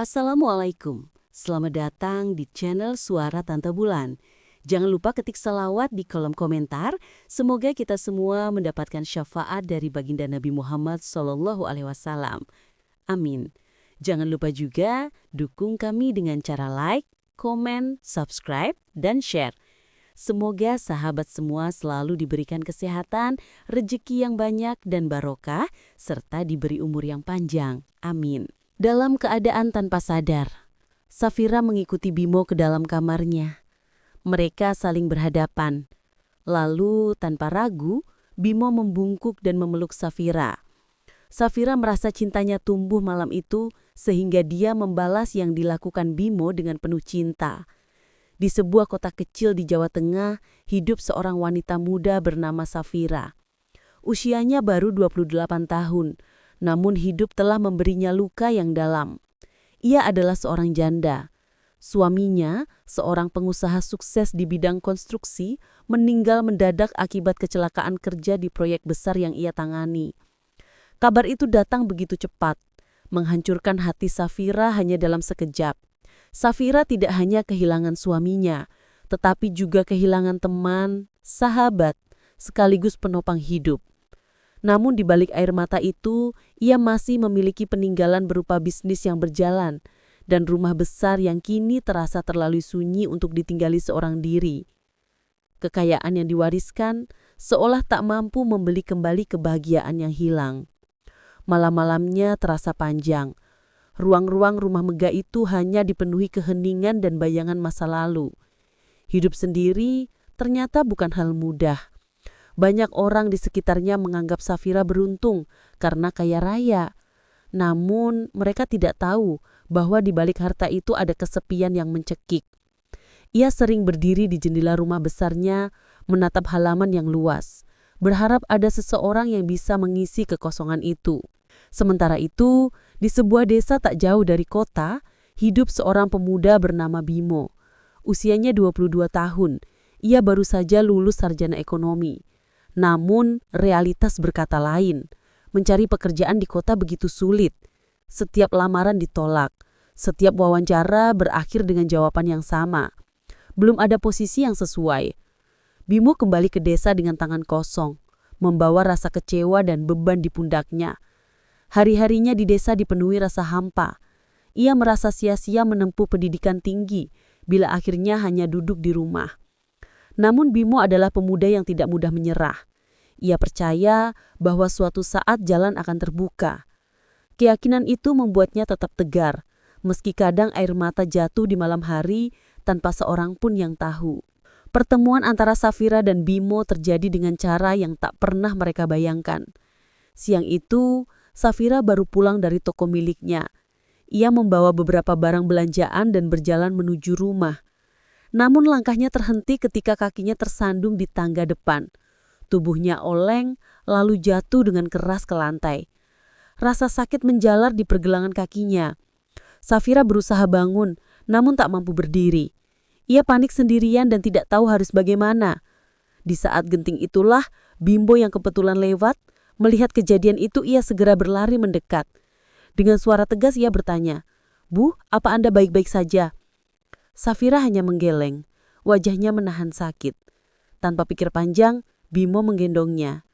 Assalamualaikum, selamat datang di channel Suara Tante Bulan. Jangan lupa ketik selawat di kolom komentar. Semoga kita semua mendapatkan syafaat dari baginda Nabi Muhammad SAW. Amin. Jangan lupa juga dukung kami dengan cara like, komen, subscribe, dan share. Semoga sahabat semua selalu diberikan kesehatan, rezeki yang banyak dan barokah, serta diberi umur yang panjang. Amin. Dalam keadaan tanpa sadar, Safira mengikuti Bimo ke dalam kamarnya. Mereka saling berhadapan. Lalu, tanpa ragu, Bimo membungkuk dan memeluk Safira. Safira merasa cintanya tumbuh malam itu sehingga dia membalas yang dilakukan Bimo dengan penuh cinta. Di sebuah kota kecil di Jawa Tengah, hidup seorang wanita muda bernama Safira. Usianya baru 28 tahun. Namun hidup telah memberinya luka yang dalam. Ia adalah seorang janda. Suaminya, seorang pengusaha sukses di bidang konstruksi, meninggal mendadak akibat kecelakaan kerja di proyek besar yang ia tangani. Kabar itu datang begitu cepat, menghancurkan hati Safira hanya dalam sekejap. Safira tidak hanya kehilangan suaminya, tetapi juga kehilangan teman, sahabat, sekaligus penopang hidup. Namun di balik air mata itu, ia masih memiliki peninggalan berupa bisnis yang berjalan dan rumah besar yang kini terasa terlalu sunyi untuk ditinggali seorang diri. Kekayaan yang diwariskan seolah tak mampu membeli kembali kebahagiaan yang hilang. Malam-malamnya terasa panjang. Ruang-ruang rumah megah itu hanya dipenuhi keheningan dan bayangan masa lalu. Hidup sendiri ternyata bukan hal mudah. Banyak orang di sekitarnya menganggap Safira beruntung karena kaya raya. Namun mereka tidak tahu bahwa di balik harta itu ada kesepian yang mencekik. Ia sering berdiri di jendela rumah besarnya, menatap halaman yang luas, berharap ada seseorang yang bisa mengisi kekosongan itu. Sementara itu, di sebuah desa tak jauh dari kota, hidup seorang pemuda bernama Bimo. Usianya 22 tahun, ia baru saja lulus sarjana ekonomi. Namun, realitas berkata lain. Mencari pekerjaan di kota begitu sulit. Setiap lamaran ditolak. Setiap wawancara berakhir dengan jawaban yang sama. Belum ada posisi yang sesuai. Bimo kembali ke desa dengan tangan kosong, membawa rasa kecewa dan beban di pundaknya. Hari-harinya di desa dipenuhi rasa hampa. Ia merasa sia-sia menempuh pendidikan tinggi, bila akhirnya hanya duduk di rumah. Namun Bimo adalah pemuda yang tidak mudah menyerah. Ia percaya bahwa suatu saat jalan akan terbuka. Keyakinan itu membuatnya tetap tegar, meski kadang air mata jatuh di malam hari tanpa seorang pun yang tahu. Pertemuan antara Safira dan Bimo terjadi dengan cara yang tak pernah mereka bayangkan. Siang itu, Safira baru pulang dari toko miliknya. Ia membawa beberapa barang belanjaan dan berjalan menuju rumah. Namun langkahnya terhenti ketika kakinya tersandung di tangga depan. Tubuhnya oleng, lalu jatuh dengan keras ke lantai. Rasa sakit menjalar di pergelangan kakinya. Safira berusaha bangun, namun tak mampu berdiri. Ia panik sendirian dan tidak tahu harus bagaimana. Di saat genting itulah, Bimbo yang kebetulan lewat, melihat kejadian itu ia segera berlari mendekat. Dengan suara tegas ia bertanya, "Bu, apa Anda baik-baik saja?" Safira hanya menggeleng, wajahnya menahan sakit. Tanpa pikir panjang, Bimo menggendongnya.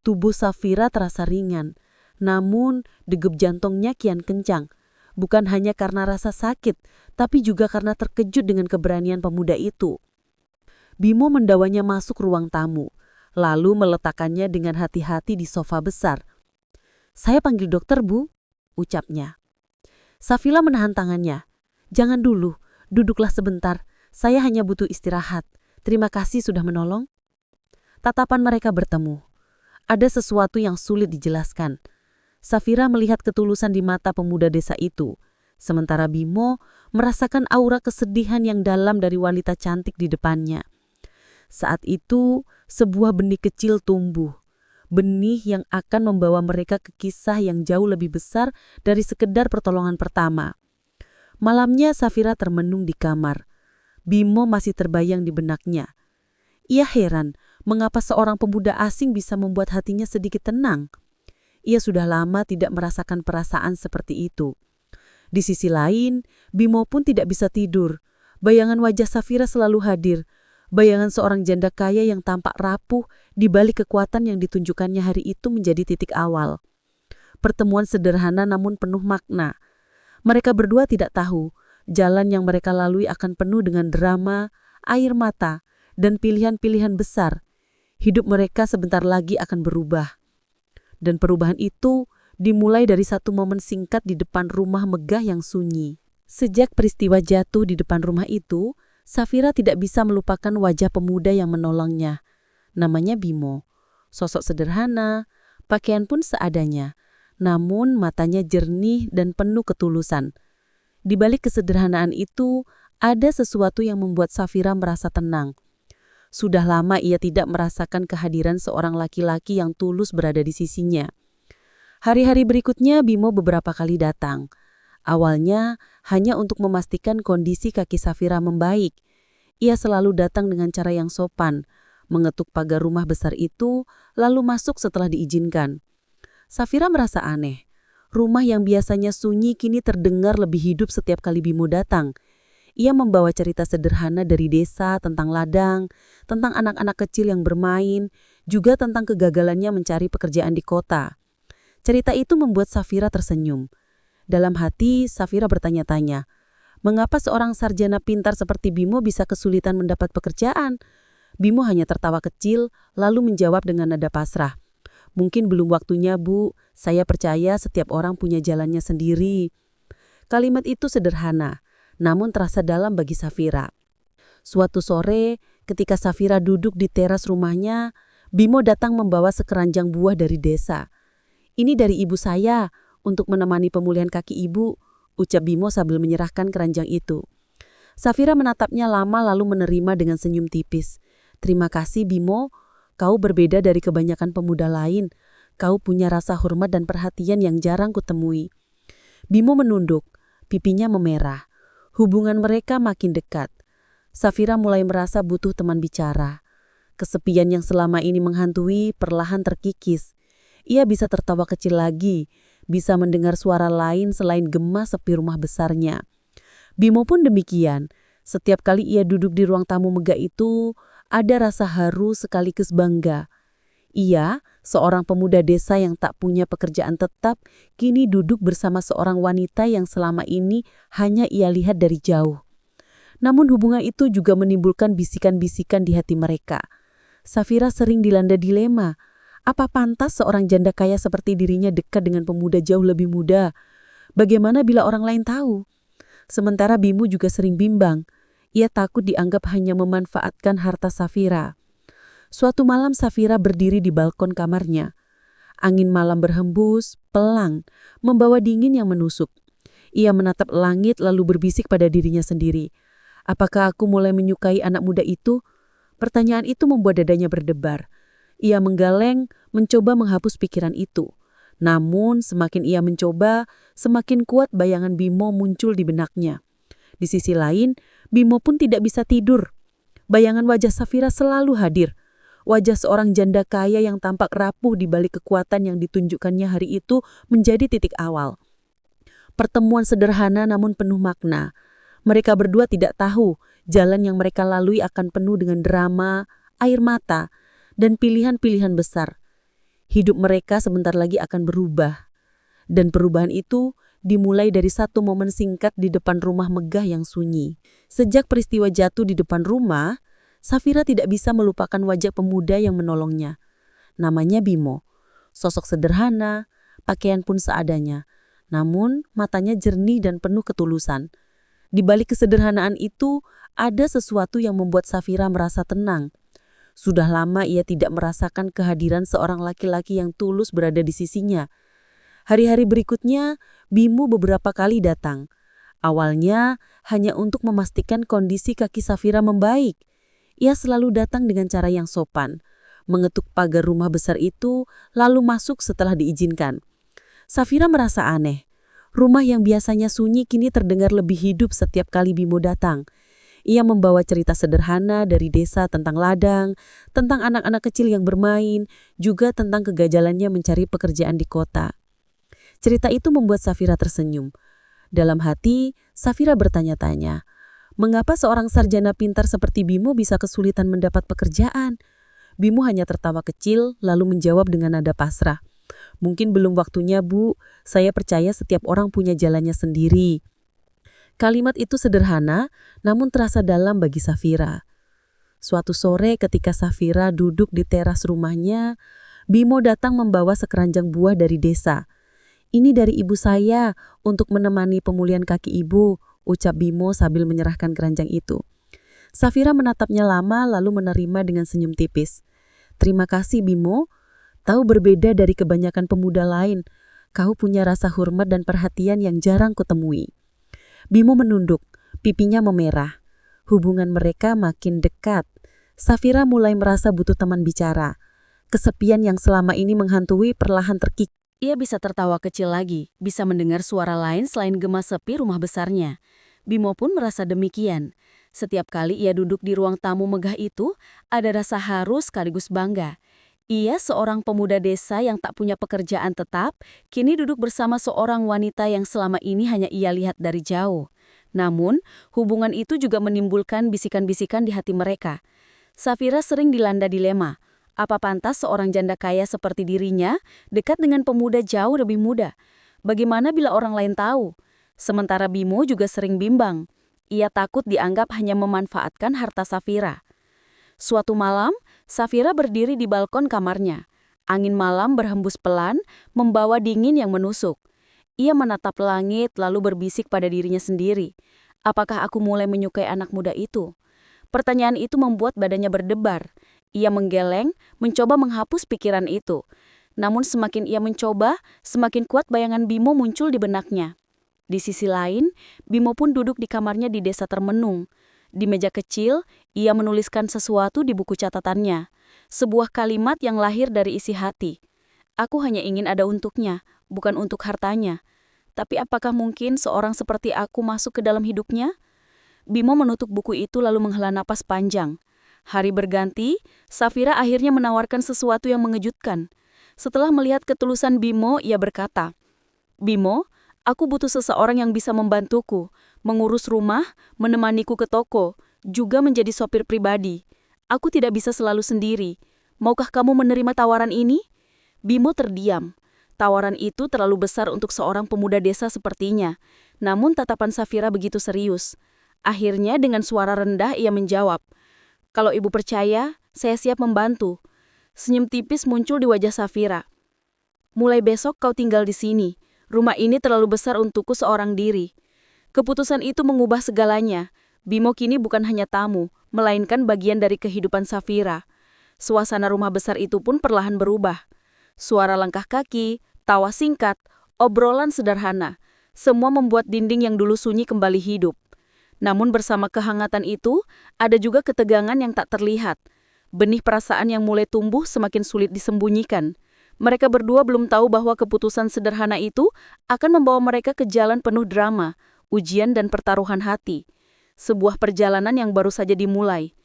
Tubuh Safira terasa ringan, namun degup jantungnya kian kencang. Bukan hanya karena rasa sakit, tapi juga karena terkejut dengan keberanian pemuda itu. Bimo mendawanya masuk ruang tamu, lalu meletakkannya dengan hati-hati di sofa besar. "Saya panggil dokter, Bu," ucapnya. Safira menahan tangannya. "Jangan dulu. Duduklah sebentar, saya hanya butuh istirahat. Terima kasih sudah menolong." Tatapan mereka bertemu. Ada sesuatu yang sulit dijelaskan. Safira melihat ketulusan di mata pemuda desa itu, sementara Bimo merasakan aura kesedihan yang dalam dari wanita cantik di depannya. Saat itu, sebuah benih kecil tumbuh. Benih yang akan membawa mereka ke kisah yang jauh lebih besar dari sekedar pertolongan pertama. Malamnya Safira termenung di kamar. Bimo masih terbayang di benaknya. Ia heran mengapa seorang pemuda asing bisa membuat hatinya sedikit tenang. Ia sudah lama tidak merasakan perasaan seperti itu. Di sisi lain, Bimo pun tidak bisa tidur. Bayangan wajah Safira selalu hadir. Bayangan seorang janda kaya yang tampak rapuh di balik kekuatan yang ditunjukkannya hari itu menjadi titik awal. Pertemuan sederhana namun penuh makna. Mereka berdua tidak tahu, jalan yang mereka lalui akan penuh dengan drama, air mata, dan pilihan-pilihan besar. Hidup mereka sebentar lagi akan berubah. Dan perubahan itu dimulai dari satu momen singkat di depan rumah megah yang sunyi. Sejak peristiwa jatuh di depan rumah itu, Safira tidak bisa melupakan wajah pemuda yang menolongnya. Namanya Bimo. Sosok sederhana, pakaian pun seadanya. Namun matanya jernih dan penuh ketulusan. Di balik kesederhanaan itu, ada sesuatu yang membuat Safira merasa tenang. Sudah lama ia tidak merasakan kehadiran seorang laki-laki yang tulus berada di sisinya. Hari-hari berikutnya Bimo beberapa kali datang. Awalnya hanya untuk memastikan kondisi kaki Safira membaik. Ia selalu datang dengan cara yang sopan, mengetuk pagar rumah besar itu, lalu masuk setelah diizinkan. Safira merasa aneh. Rumah yang biasanya sunyi kini terdengar lebih hidup setiap kali Bimo datang. Ia membawa cerita sederhana dari desa tentang ladang, tentang anak-anak kecil yang bermain, juga tentang kegagalannya mencari pekerjaan di kota. Cerita itu membuat Safira tersenyum. Dalam hati, Safira bertanya-tanya, mengapa seorang sarjana pintar seperti Bimo bisa kesulitan mendapat pekerjaan? Bimo hanya tertawa kecil, lalu menjawab dengan nada pasrah. Mungkin belum waktunya, Bu. Saya percaya setiap orang punya jalannya sendiri. Kalimat itu sederhana, namun terasa dalam bagi Safira. Suatu sore, ketika Safira duduk di teras rumahnya, Bimo datang membawa sekeranjang buah dari desa. Ini dari ibu saya, untuk menemani pemulihan kaki ibu, ucap Bimo sambil menyerahkan keranjang itu. Safira menatapnya lama lalu menerima dengan senyum tipis. Terima kasih Bimo. Kau berbeda dari kebanyakan pemuda lain. Kau punya rasa hormat dan perhatian yang jarang kutemui. Bimo menunduk, pipinya memerah. Hubungan mereka makin dekat. Safira mulai merasa butuh teman bicara. Kesepian yang selama ini menghantui perlahan terkikis. Ia bisa tertawa kecil lagi, bisa mendengar suara lain selain gema sepi rumah besarnya. Bimo pun demikian. Setiap kali ia duduk di ruang tamu megah itu, ada rasa haru sekaligus bangga. Ia, seorang pemuda desa yang tak punya pekerjaan tetap, kini duduk bersama seorang wanita yang selama ini hanya ia lihat dari jauh. Namun hubungan itu juga menimbulkan bisikan-bisikan di hati mereka. Safira sering dilanda dilema. Apa pantas seorang janda kaya seperti dirinya dekat dengan pemuda jauh lebih muda? Bagaimana bila orang lain tahu? Sementara Bimo juga sering bimbang. Ia takut dianggap hanya memanfaatkan harta Safira. Suatu malam Safira berdiri di balkon kamarnya. Angin malam berhembus, pelang, membawa dingin yang menusuk. Ia menatap langit lalu berbisik pada dirinya sendiri. Apakah aku mulai menyukai anak muda itu? Pertanyaan itu membuat dadanya berdebar. Ia menggeleng, mencoba menghapus pikiran itu. Namun semakin ia mencoba, semakin kuat bayangan Bimo muncul di benaknya. Di sisi lain, Bimo pun tidak bisa tidur. Bayangan wajah Safira selalu hadir. Wajah seorang janda kaya yang tampak rapuh di balik kekuatan yang ditunjukkannya hari itu menjadi titik awal. Pertemuan sederhana namun penuh makna. Mereka berdua tidak tahu jalan yang mereka lalui akan penuh dengan drama, air mata, dan pilihan-pilihan besar. Hidup mereka sebentar lagi akan berubah. Dan perubahan itu dimulai dari satu momen singkat di depan rumah megah yang sunyi. Sejak peristiwa jatuh di depan rumah, Safira tidak bisa melupakan wajah pemuda yang menolongnya. Namanya Bimo. Sosok sederhana, pakaian pun seadanya. Namun matanya jernih dan penuh ketulusan. Di balik kesederhanaan itu, ada sesuatu yang membuat Safira merasa tenang. Sudah lama ia tidak merasakan kehadiran seorang laki-laki yang tulus berada di sisinya. Hari-hari berikutnya, Bimo beberapa kali datang. Awalnya hanya untuk memastikan kondisi kaki Safira membaik. Ia selalu datang dengan cara yang sopan, mengetuk pagar rumah besar itu, lalu masuk setelah diizinkan. Safira merasa aneh. Rumah yang biasanya sunyi kini terdengar lebih hidup setiap kali Bimo datang. Ia membawa cerita sederhana dari desa tentang ladang, tentang anak-anak kecil yang bermain, juga tentang kegagalannya mencari pekerjaan di kota. Cerita itu membuat Safira tersenyum. Dalam hati, Safira bertanya-tanya, mengapa seorang sarjana pintar seperti Bimo bisa kesulitan mendapat pekerjaan? Bimo hanya tertawa kecil, lalu menjawab dengan nada pasrah. Mungkin belum waktunya, Bu. Saya percaya setiap orang punya jalannya sendiri. Kalimat itu sederhana, namun terasa dalam bagi Safira. Suatu sore ketika Safira duduk di teras rumahnya, Bimo datang membawa sekeranjang buah dari desa. Ini dari ibu saya untuk menemani pemulihan kaki ibu, ucap Bimo sambil menyerahkan keranjang itu. Safira menatapnya lama lalu menerima dengan senyum tipis. Terima kasih Bimo, tahu berbeda dari kebanyakan pemuda lain. Kau punya rasa hormat dan perhatian yang jarang kutemui. Bimo menunduk, pipinya memerah. Hubungan mereka makin dekat. Safira mulai merasa butuh teman bicara. Kesepian yang selama ini menghantui perlahan terkikis. Ia bisa tertawa kecil lagi, bisa mendengar suara lain selain gema sepi rumah besarnya. Bimo pun merasa demikian. Setiap kali ia duduk di ruang tamu megah itu, ada rasa haru sekaligus bangga. Ia seorang pemuda desa yang tak punya pekerjaan tetap, kini duduk bersama seorang wanita yang selama ini hanya ia lihat dari jauh. Namun, hubungan itu juga menimbulkan bisikan-bisikan di hati mereka. Safira sering dilanda dilema. Apa pantas seorang janda kaya seperti dirinya dekat dengan pemuda jauh lebih muda? Bagaimana bila orang lain tahu? Sementara Bimo juga sering bimbang. Ia takut dianggap hanya memanfaatkan harta Safira. Suatu malam, Safira berdiri di balkon kamarnya. Angin malam berhembus pelan, membawa dingin yang menusuk. Ia menatap langit lalu berbisik pada dirinya sendiri. Apakah aku mulai menyukai anak muda itu? Pertanyaan itu membuat badannya berdebar. Ia menggeleng, mencoba menghapus pikiran itu. Namun semakin ia mencoba, semakin kuat bayangan Bimo muncul di benaknya. Di sisi lain, Bimo pun duduk di kamarnya di desa termenung. Di meja kecil, ia menuliskan sesuatu di buku catatannya. Sebuah kalimat yang lahir dari isi hati. Aku hanya ingin ada untuknya, bukan untuk hartanya. Tapi apakah mungkin seorang seperti aku masuk ke dalam hidupnya? Bimo menutup buku itu lalu menghela napas panjang. Hari berganti, Safira akhirnya menawarkan sesuatu yang mengejutkan. Setelah melihat ketulusan Bimo, ia berkata, Bimo, aku butuh seseorang yang bisa membantuku, mengurus rumah, menemaniku ke toko, juga menjadi sopir pribadi. Aku tidak bisa selalu sendiri. Maukah kamu menerima tawaran ini? Bimo terdiam. Tawaran itu terlalu besar untuk seorang pemuda desa sepertinya. Namun tatapan Safira begitu serius. Akhirnya dengan suara rendah ia menjawab, kalau ibu percaya, saya siap membantu. Senyum tipis muncul di wajah Safira. Mulai besok kau tinggal di sini. Rumah ini terlalu besar untukku seorang diri. Keputusan itu mengubah segalanya. Bimo kini bukan hanya tamu, melainkan bagian dari kehidupan Safira. Suasana rumah besar itu pun perlahan berubah. Suara langkah kaki, tawa singkat, obrolan sederhana. Semua membuat dinding yang dulu sunyi kembali hidup. Namun bersama kehangatan itu, ada juga ketegangan yang tak terlihat. Benih perasaan yang mulai tumbuh semakin sulit disembunyikan. Mereka berdua belum tahu bahwa keputusan sederhana itu akan membawa mereka ke jalan penuh drama, ujian dan pertaruhan hati. Sebuah perjalanan yang baru saja dimulai.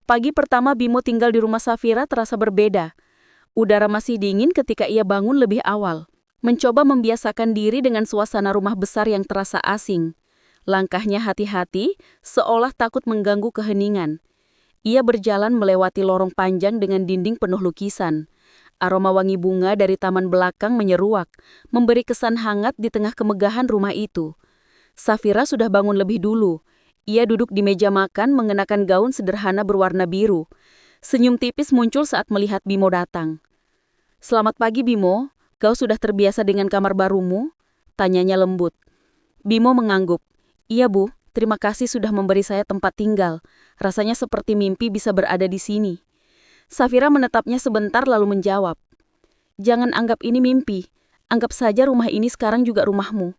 Pagi pertama Bimo tinggal di rumah Safira terasa berbeda. Udara masih dingin ketika ia bangun lebih awal. Mencoba membiasakan diri dengan suasana rumah besar yang terasa asing. Langkahnya hati-hati, seolah takut mengganggu keheningan. Ia berjalan melewati lorong panjang dengan dinding penuh lukisan. Aroma wangi bunga dari taman belakang menyeruak, memberi kesan hangat di tengah kemegahan rumah itu. Safira sudah bangun lebih dulu. Ia duduk di meja makan mengenakan gaun sederhana berwarna biru. Senyum tipis muncul saat melihat Bimo datang. Selamat pagi Bimo, kau sudah terbiasa dengan kamar barumu? Tanyanya lembut. Bimo mengangguk. Iya Bu, terima kasih sudah memberi saya tempat tinggal. Rasanya seperti mimpi bisa berada di sini. Safira menatapnya sebentar lalu menjawab. Jangan anggap ini mimpi. Anggap saja rumah ini sekarang juga rumahmu.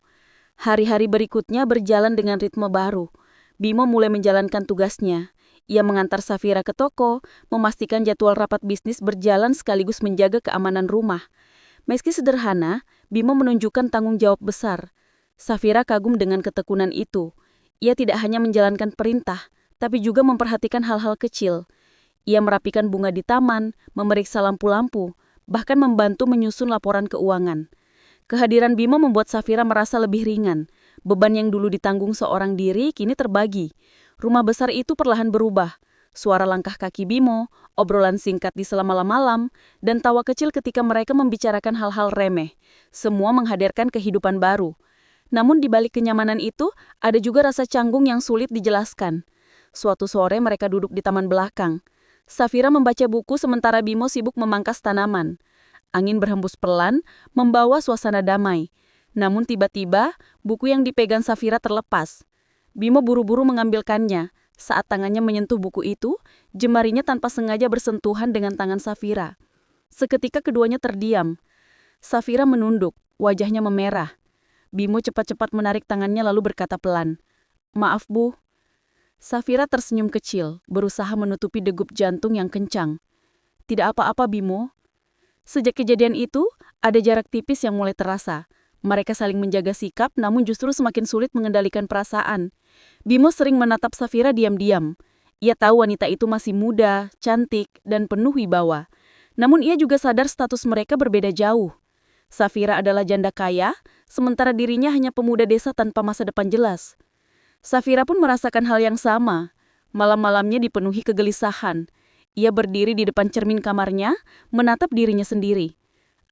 Hari-hari berikutnya berjalan dengan ritme baru. Bimo mulai menjalankan tugasnya. Ia mengantar Safira ke toko, memastikan jadwal rapat bisnis berjalan sekaligus menjaga keamanan rumah. Meski sederhana, Bimo menunjukkan tanggung jawab besar. Safira kagum dengan ketekunan itu. Ia tidak hanya menjalankan perintah, tapi juga memperhatikan hal-hal kecil. Ia merapikan bunga di taman, memeriksa lampu-lampu, bahkan membantu menyusun laporan keuangan. Kehadiran Bimo membuat Safira merasa lebih ringan. Beban yang dulu ditanggung seorang diri kini terbagi. Rumah besar itu perlahan berubah. Suara langkah kaki Bimo, obrolan singkat di selama malam, dan tawa kecil ketika mereka membicarakan hal-hal remeh. Semua menghadirkan kehidupan baru. Namun di balik kenyamanan itu, ada juga rasa canggung yang sulit dijelaskan. Suatu sore mereka duduk di taman belakang. Safira membaca buku sementara Bimo sibuk memangkas tanaman. Angin berhembus pelan, membawa suasana damai. Namun tiba-tiba, buku yang dipegang Safira terlepas. Bimo buru-buru mengambilkannya. Saat tangannya menyentuh buku itu, jemarinya tanpa sengaja bersentuhan dengan tangan Safira. Seketika keduanya terdiam. Safira menunduk, wajahnya memerah. Bimo cepat-cepat menarik tangannya lalu berkata pelan, "Maaf, Bu." Safira tersenyum kecil, berusaha menutupi degup jantung yang kencang. "Tidak apa-apa, Bimo." Sejak kejadian itu, ada jarak tipis yang mulai terasa. Mereka saling menjaga sikap, namun justru semakin sulit mengendalikan perasaan. Bimo sering menatap Safira diam-diam. Ia tahu wanita itu masih muda, cantik, dan penuh wibawa. Namun ia juga sadar status mereka berbeda jauh. Safira adalah janda kaya, sementara dirinya hanya pemuda desa tanpa masa depan jelas. Safira pun merasakan hal yang sama. Malam-malamnya dipenuhi kegelisahan. Ia berdiri di depan cermin kamarnya, menatap dirinya sendiri.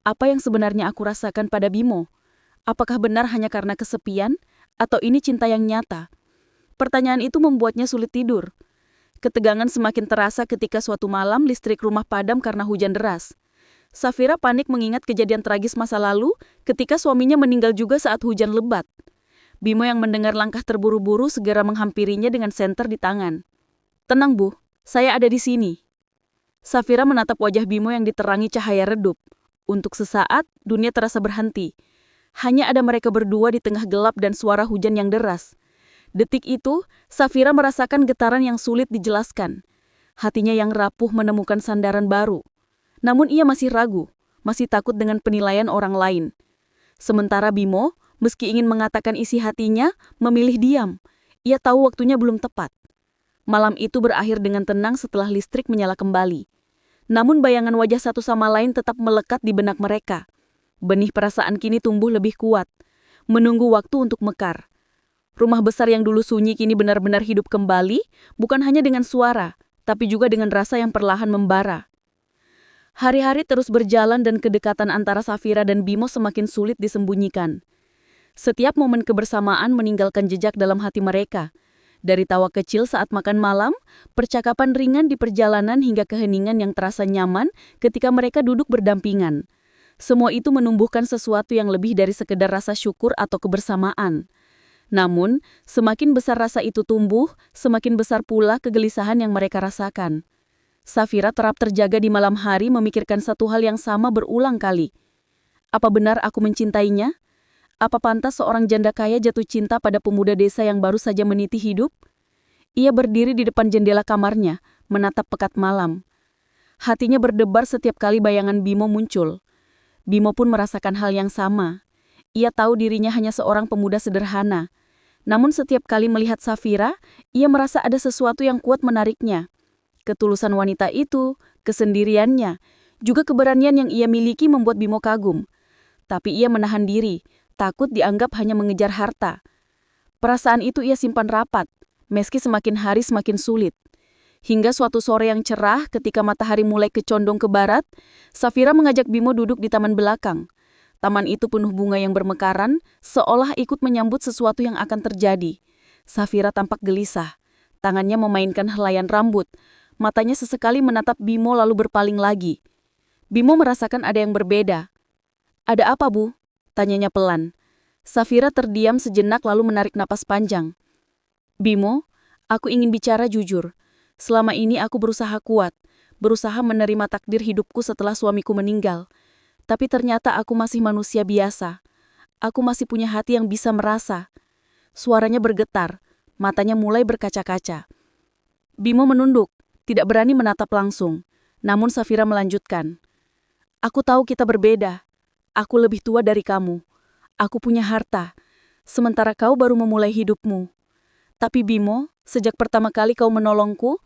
Apa yang sebenarnya aku rasakan pada Bimo? Apakah benar hanya karena kesepian, atau ini cinta yang nyata? Pertanyaan itu membuatnya sulit tidur. Ketegangan semakin terasa ketika suatu malam listrik rumah padam karena hujan deras. Safira panik mengingat kejadian tragis masa lalu ketika suaminya meninggal juga saat hujan lebat. Bimo yang mendengar langkah terburu-buru segera menghampirinya dengan senter di tangan. "Tenang, Bu, saya ada di sini." Safira menatap wajah Bimo yang diterangi cahaya redup. Untuk sesaat, dunia terasa berhenti. Hanya ada mereka berdua di tengah gelap dan suara hujan yang deras. Detik itu, Safira merasakan getaran yang sulit dijelaskan. Hatinya yang rapuh menemukan sandaran baru. Namun ia masih ragu, masih takut dengan penilaian orang lain. Sementara Bimo, meski ingin mengatakan isi hatinya, memilih diam. Ia tahu waktunya belum tepat. Malam itu berakhir dengan tenang setelah listrik menyala kembali. Namun bayangan wajah satu sama lain tetap melekat di benak mereka. Benih perasaan kini tumbuh lebih kuat, menunggu waktu untuk mekar. Rumah besar yang dulu sunyi kini benar-benar hidup kembali, bukan hanya dengan suara, tapi juga dengan rasa yang perlahan membara. Hari-hari terus berjalan dan kedekatan antara Safira dan Bimo semakin sulit disembunyikan. Setiap momen kebersamaan meninggalkan jejak dalam hati mereka. Dari tawa kecil saat makan malam, percakapan ringan di perjalanan hingga keheningan yang terasa nyaman ketika mereka duduk berdampingan. Semua itu menumbuhkan sesuatu yang lebih dari sekedar rasa syukur atau kebersamaan. Namun, semakin besar rasa itu tumbuh, semakin besar pula kegelisahan yang mereka rasakan. Safira kerap terjaga di malam hari memikirkan satu hal yang sama berulang kali. Apa benar aku mencintainya? Apa pantas seorang janda kaya jatuh cinta pada pemuda desa yang baru saja meniti hidup? Ia berdiri di depan jendela kamarnya, menatap pekat malam. Hatinya berdebar setiap kali bayangan Bimo muncul. Bimo pun merasakan hal yang sama. Ia tahu dirinya hanya seorang pemuda sederhana. Namun setiap kali melihat Safira, ia merasa ada sesuatu yang kuat menariknya. Ketulusan wanita itu, kesendiriannya, juga keberanian yang ia miliki membuat Bimo kagum. Tapi ia menahan diri, takut dianggap hanya mengejar harta. Perasaan itu ia simpan rapat, meski semakin hari semakin sulit. Hingga suatu sore yang cerah ketika matahari mulai kecondong ke barat, Safira mengajak Bimo duduk di taman belakang. Taman itu penuh bunga yang bermekaran, seolah ikut menyambut sesuatu yang akan terjadi. Safira tampak gelisah. Tangannya memainkan helaian rambut. Matanya sesekali menatap Bimo lalu berpaling lagi. Bimo merasakan ada yang berbeda. "Ada apa, Bu?" tanyanya pelan. Safira terdiam sejenak lalu menarik napas panjang. "Bimo, aku ingin bicara jujur. Selama ini aku berusaha kuat, berusaha menerima takdir hidupku setelah suamiku meninggal. Tapi ternyata aku masih manusia biasa. Aku masih punya hati yang bisa merasa." Suaranya bergetar, matanya mulai berkaca-kaca. Bimo menunduk, tidak berani menatap langsung. Namun Safira melanjutkan. "Aku tahu kita berbeda. Aku lebih tua dari kamu. Aku punya harta, sementara kau baru memulai hidupmu. Tapi Bimo, sejak pertama kali kau menolongku,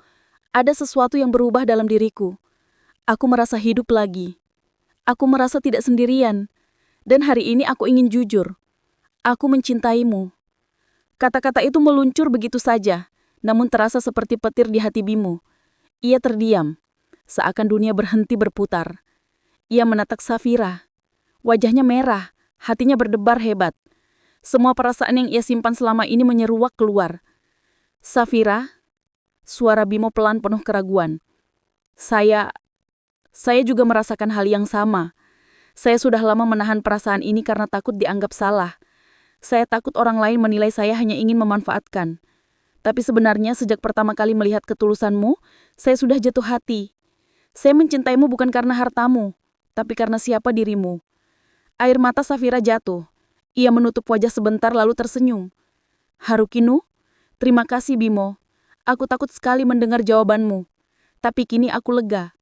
ada sesuatu yang berubah dalam diriku. Aku merasa hidup lagi. Aku merasa tidak sendirian. Dan hari ini aku ingin jujur. Aku mencintaimu. Kata-kata itu meluncur begitu saja, namun terasa seperti petir di hati Bimo. Ia terdiam, seakan dunia berhenti berputar. Ia menatap Safira. Wajahnya merah, hatinya berdebar hebat. Semua perasaan yang ia simpan selama ini menyeruak keluar. Safira, suara Bimo pelan penuh keraguan. Saya juga merasakan hal yang sama. Saya sudah lama menahan perasaan ini karena takut dianggap salah. Saya takut orang lain menilai saya hanya ingin memanfaatkan. Tapi sebenarnya sejak pertama kali melihat ketulusanmu, saya sudah jatuh hati. Saya mencintaimu bukan karena hartamu, tapi karena siapa dirimu. Air mata Safira jatuh. Ia menutup wajah sebentar lalu tersenyum. Harukinu, terima kasih Bimo. Aku takut sekali mendengar jawabanmu. Tapi kini aku lega.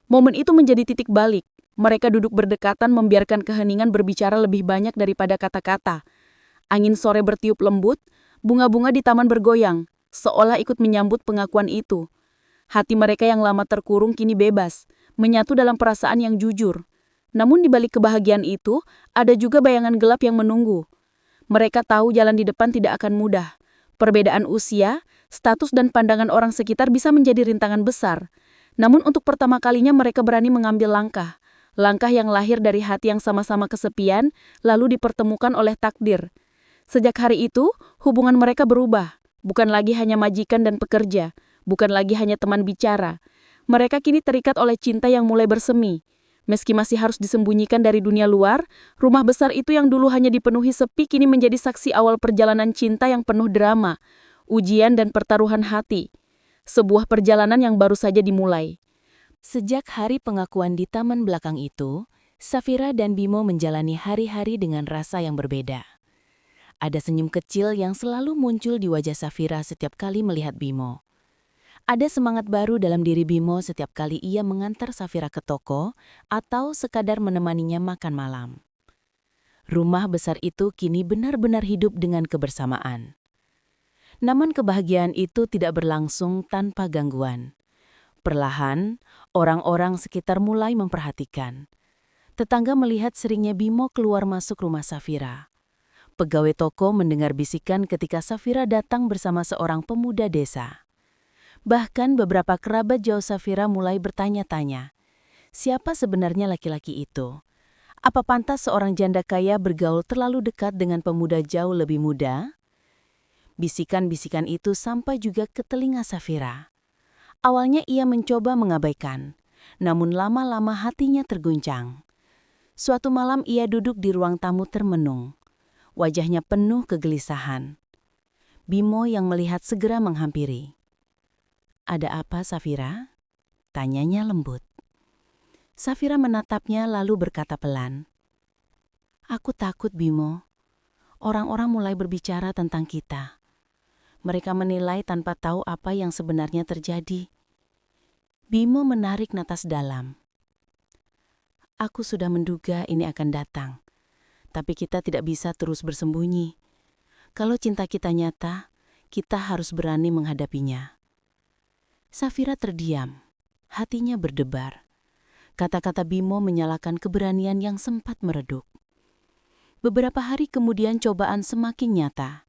Momen itu menjadi titik balik. Mereka duduk berdekatan membiarkan keheningan berbicara lebih banyak daripada kata-kata. Angin sore bertiup lembut, bunga-bunga di taman bergoyang, seolah ikut menyambut pengakuan itu. Hati mereka yang lama terkurung kini bebas, menyatu dalam perasaan yang jujur. Namun di balik kebahagiaan itu, ada juga bayangan gelap yang menunggu. Mereka tahu jalan di depan tidak akan mudah. Perbedaan usia, status dan pandangan orang sekitar bisa menjadi rintangan besar. Namun untuk pertama kalinya mereka berani mengambil langkah. Langkah yang lahir dari hati yang sama-sama kesepian, lalu dipertemukan oleh takdir. Sejak hari itu, hubungan mereka berubah. Bukan lagi hanya majikan dan pekerja, bukan lagi hanya teman bicara. Mereka kini terikat oleh cinta yang mulai bersemi. Meski masih harus disembunyikan dari dunia luar, rumah besar itu yang dulu hanya dipenuhi sepi kini menjadi saksi awal perjalanan cinta yang penuh drama, ujian dan pertaruhan hati. Sebuah perjalanan yang baru saja dimulai. Sejak hari pengakuan di taman belakang itu, Safira dan Bimo menjalani hari-hari dengan rasa yang berbeda. Ada senyum kecil yang selalu muncul di wajah Safira setiap kali melihat Bimo. Ada semangat baru dalam diri Bimo setiap kali ia mengantar Safira ke toko atau sekadar menemaninya makan malam. Rumah besar itu kini benar-benar hidup dengan kebersamaan. Namun kebahagiaan itu tidak berlangsung tanpa gangguan. Perlahan, orang-orang sekitar mulai memperhatikan. Tetangga melihat seringnya Bimo keluar masuk rumah Safira. Pegawai toko mendengar bisikan ketika Safira datang bersama seorang pemuda desa. Bahkan beberapa kerabat jauh Safira mulai bertanya-tanya, siapa sebenarnya laki-laki itu? Apa pantas seorang janda kaya bergaul terlalu dekat dengan pemuda jauh lebih muda? Bisikan-bisikan itu sampai juga ke telinga Safira. Awalnya ia mencoba mengabaikan, namun lama-lama hatinya terguncang. Suatu malam ia duduk di ruang tamu termenung. Wajahnya penuh kegelisahan. Bimo yang melihat segera menghampiri. "Ada apa, Safira?" tanyanya lembut. Safira menatapnya lalu berkata pelan, "Aku takut, Bimo. Orang-orang mulai berbicara tentang kita. Mereka menilai tanpa tahu apa yang sebenarnya terjadi." Bimo menarik napas dalam. "Aku sudah menduga ini akan datang. Tapi kita tidak bisa terus bersembunyi. Kalau cinta kita nyata, kita harus berani menghadapinya." Safira terdiam, hatinya berdebar. Kata-kata Bimo menyalakan keberanian yang sempat meredup. Beberapa hari kemudian cobaan semakin nyata.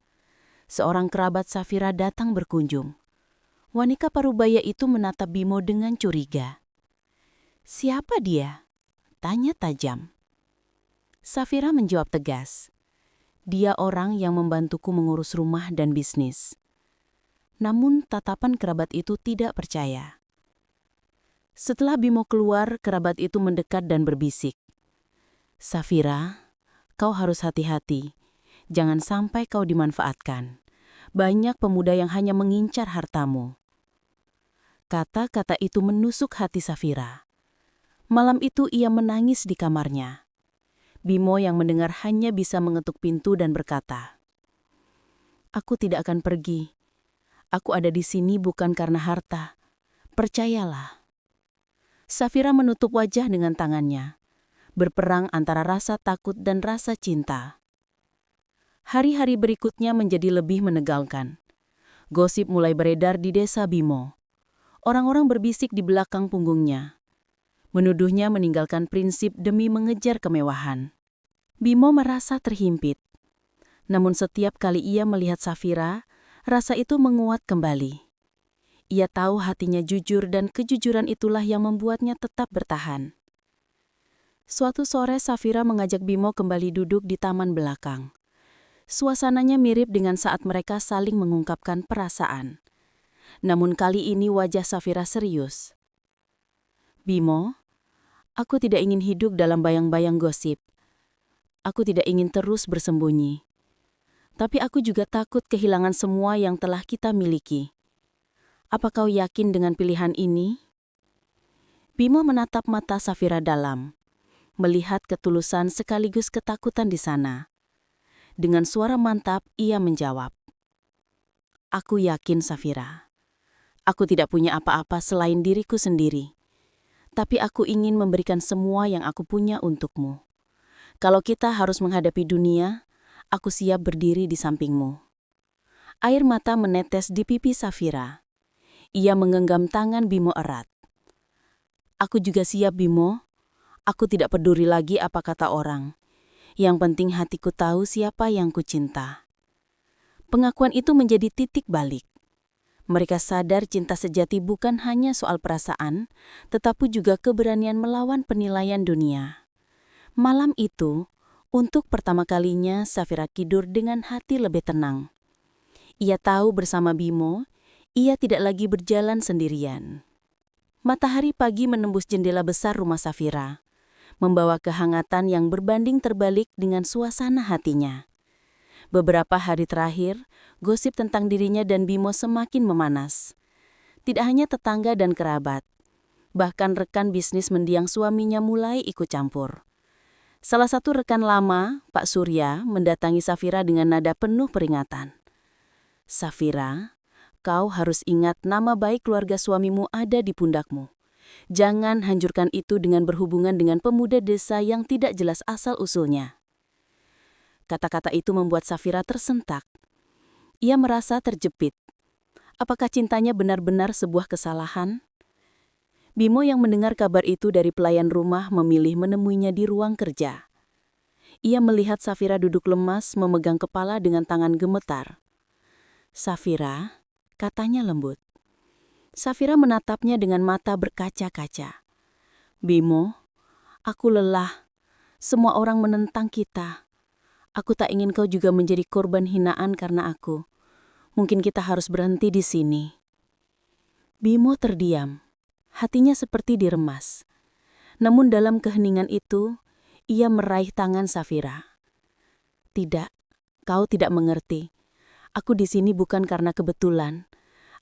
Seorang kerabat Safira datang berkunjung. Wanita parubaya itu menatap Bimo dengan curiga. "Siapa dia?" tanya tajam. Safira menjawab tegas, "Dia orang yang membantuku mengurus rumah dan bisnis." Namun tatapan kerabat itu tidak percaya. Setelah Bimo keluar, kerabat itu mendekat dan berbisik, "Safira, kau harus hati-hati. Jangan sampai kau dimanfaatkan. Banyak pemuda yang hanya mengincar hartamu." Kata-kata itu menusuk hati Safira. Malam itu ia menangis di kamarnya. Bimo yang mendengar hanya bisa mengetuk pintu dan berkata, "Aku tidak akan pergi. Aku ada di sini bukan karena harta. Percayalah." Safira menutup wajah dengan tangannya, berperang antara rasa takut dan rasa cinta. Hari-hari berikutnya menjadi lebih menegangkan. Gosip mulai beredar di desa Bimo. Orang-orang berbisik di belakang punggungnya. Menuduhnya meninggalkan prinsip demi mengejar kemewahan. Bimo merasa terhimpit. Namun setiap kali ia melihat Safira, rasa itu menguat kembali. Ia tahu hatinya jujur dan kejujuran itulah yang membuatnya tetap bertahan. Suatu sore Safira mengajak Bimo kembali duduk di taman belakang. Suasananya mirip dengan saat mereka saling mengungkapkan perasaan. Namun kali ini wajah Safira serius. Bimo, aku tidak ingin hidup dalam bayang-bayang gosip. Aku tidak ingin terus bersembunyi. Tapi aku juga takut kehilangan semua yang telah kita miliki. Apa kau yakin dengan pilihan ini? Bimo menatap mata Safira dalam, melihat ketulusan sekaligus ketakutan di sana. Dengan suara mantap, ia menjawab, "Aku yakin, Safira. Aku tidak punya apa-apa selain diriku sendiri. Tapi aku ingin memberikan semua yang aku punya untukmu. Kalau kita harus menghadapi dunia, aku siap berdiri di sampingmu." Air mata menetes di pipi Safira. Ia menggenggam tangan Bimo erat. "Aku juga siap, Bimo. Aku tidak peduli lagi apa kata orang. Yang penting hatiku tahu siapa yang kucinta." Pengakuan itu menjadi titik balik. Mereka sadar cinta sejati bukan hanya soal perasaan, tetapi juga keberanian melawan penilaian dunia. Malam itu, untuk pertama kalinya Safira tidur dengan hati lebih tenang. Ia tahu bersama Bimo, ia tidak lagi berjalan sendirian. Matahari pagi menembus jendela besar rumah Safira, membawa kehangatan yang berbanding terbalik dengan suasana hatinya. Beberapa hari terakhir, gosip tentang dirinya dan Bimo semakin memanas. Tidak hanya tetangga dan kerabat, bahkan rekan bisnis mendiang suaminya mulai ikut campur. Salah satu rekan lama, Pak Surya, mendatangi Safira dengan nada penuh peringatan. "Safira, kau harus ingat nama baik keluarga suamimu ada di pundakmu. Jangan hancurkan itu dengan berhubungan dengan pemuda desa yang tidak jelas asal-usulnya." Kata-kata itu membuat Safira tersentak. Ia merasa terjepit. Apakah cintanya benar-benar sebuah kesalahan? Bimo yang mendengar kabar itu dari pelayan rumah memilih menemuinya di ruang kerja. Ia melihat Safira duduk lemas memegang kepala dengan tangan gemetar. "Safira," katanya lembut. Safira menatapnya dengan mata berkaca-kaca. "Bimo, aku lelah. Semua orang menentang kita. Aku tak ingin kau juga menjadi korban hinaan karena aku. Mungkin kita harus berhenti di sini." Bimo terdiam. Hatinya seperti diremas. Namun dalam keheningan itu, ia meraih tangan Safira. "Tidak, kau tidak mengerti. Aku di sini bukan karena kebetulan.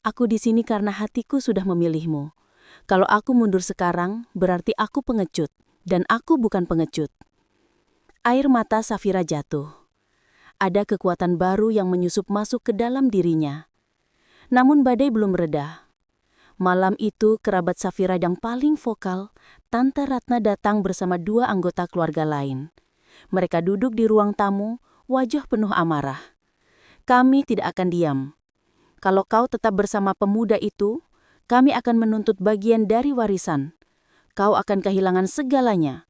Aku di sini karena hatiku sudah memilihmu. Kalau aku mundur sekarang, berarti aku pengecut. Dan aku bukan pengecut." Air mata Safira jatuh. Ada kekuatan baru yang menyusup masuk ke dalam dirinya. Namun badai belum reda. Malam itu kerabat Safira yang paling vokal, Tante Ratna datang bersama 2 anggota keluarga lain. Mereka duduk di ruang tamu, wajah penuh amarah. "Kami tidak akan diam. Kalau kau tetap bersama pemuda itu, kami akan menuntut bagian dari warisan. Kau akan kehilangan segalanya.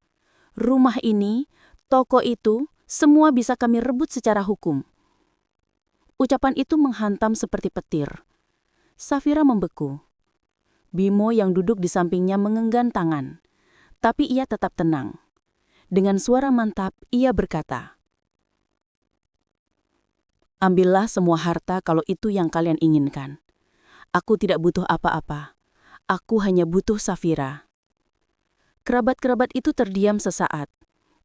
Rumah ini, toko itu, semua bisa kami rebut secara hukum." Ucapan itu menghantam seperti petir. Safira membeku. Bimo yang duduk di sampingnya mengenggan tangan. Tapi ia tetap tenang. Dengan suara mantap, ia berkata, "Ambillah semua harta kalau itu yang kalian inginkan. Aku tidak butuh apa-apa. Aku hanya butuh Safira." Kerabat-kerabat itu terdiam sesaat,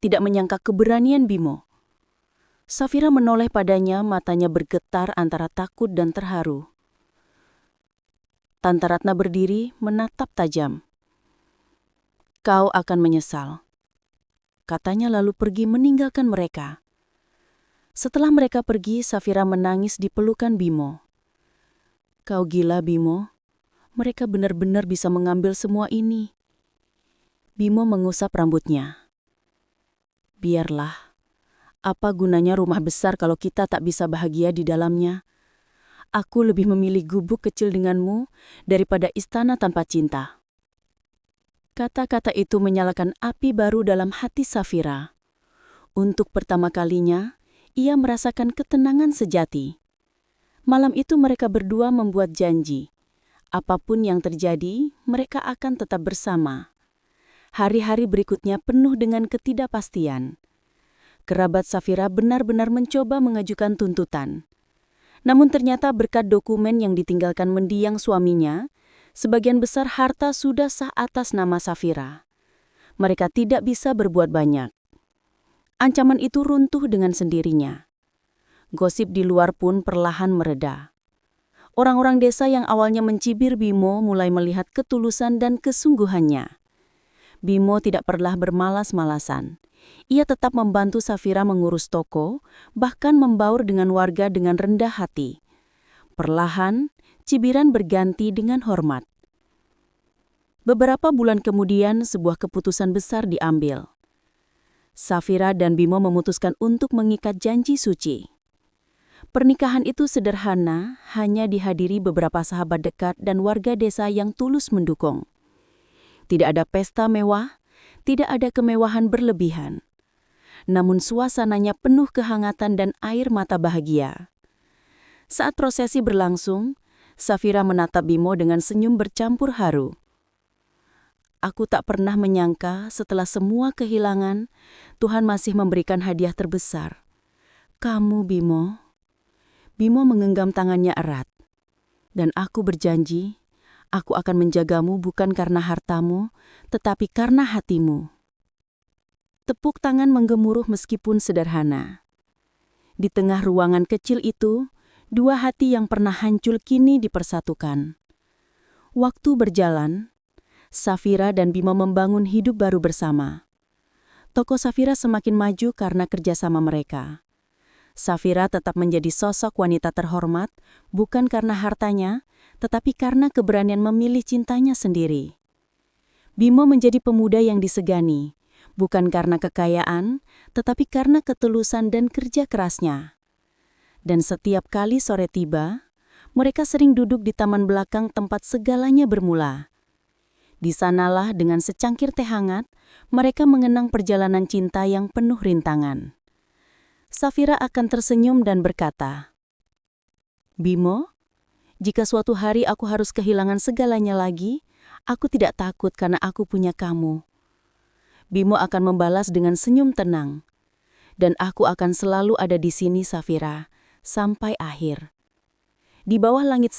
tidak menyangka keberanian Bimo. Safira menoleh padanya, matanya bergetar antara takut dan terharu. Tante Ratna berdiri, menatap tajam. "Kau akan menyesal," katanya lalu pergi meninggalkan mereka. Setelah mereka pergi, Safira menangis di pelukan Bimo. "Kau gila, Bimo. Mereka benar-benar bisa mengambil semua ini." Bimo mengusap rambutnya. "Biarlah. Apa gunanya rumah besar kalau kita tak bisa bahagia di dalamnya? Aku lebih memilih gubuk kecil denganmu daripada istana tanpa cinta." Kata-kata itu menyalakan api baru dalam hati Safira. Untuk pertama kalinya, ia merasakan ketenangan sejati. Malam itu mereka berdua membuat janji. Apapun yang terjadi, mereka akan tetap bersama. Hari-hari berikutnya penuh dengan ketidakpastian. Kerabat Safira benar-benar mencoba mengajukan tuntutan. Namun ternyata berkat dokumen yang ditinggalkan mendiang suaminya, sebagian besar harta sudah sah atas nama Safira. Mereka tidak bisa berbuat banyak. Ancaman itu runtuh dengan sendirinya. Gosip di luar pun perlahan mereda. Orang-orang desa yang awalnya mencibir Bimo mulai melihat ketulusan dan kesungguhannya. Bimo tidak pernah bermalas-malasan. Ia tetap membantu Safira mengurus toko, bahkan membaur dengan warga dengan rendah hati. Perlahan, cibiran berganti dengan hormat. Beberapa bulan kemudian, sebuah keputusan besar diambil. Safira dan Bimo memutuskan untuk mengikat janji suci. Pernikahan itu sederhana, hanya dihadiri beberapa sahabat dekat dan warga desa yang tulus mendukung. Tidak ada pesta mewah, tidak ada kemewahan berlebihan. Namun suasananya penuh kehangatan dan air mata bahagia. Saat prosesi berlangsung, Safira menatap Bimo dengan senyum bercampur haru. Aku tak pernah menyangka setelah semua kehilangan, Tuhan masih memberikan hadiah terbesar. Kamu, Bimo. Bimo menggenggam tangannya erat. Dan aku berjanji, aku akan menjagamu bukan karena hartamu, tetapi karena hatimu. Tepuk tangan menggemuruh meskipun sederhana. Di tengah ruangan kecil itu, dua hati yang pernah hancur kini dipersatukan. Waktu berjalan, Safira dan Bimo membangun hidup baru bersama. Toko Safira semakin maju karena kerjasama mereka. Safira tetap menjadi sosok wanita terhormat, bukan karena hartanya, tetapi karena keberanian memilih cintanya sendiri. Bimo menjadi pemuda yang disegani, bukan karena kekayaan, tetapi karena ketulusan dan kerja kerasnya. Dan setiap kali sore tiba, mereka sering duduk di taman belakang tempat segalanya bermula. Di sanalah dengan secangkir teh hangat, mereka mengenang perjalanan cinta yang penuh rintangan. Safira akan tersenyum dan berkata, Bimo, jika suatu hari aku harus kehilangan segalanya lagi, aku tidak takut karena aku punya kamu. Bimo akan membalas dengan senyum tenang. Dan aku akan selalu ada di sini, Safira, sampai akhir. Di bawah langit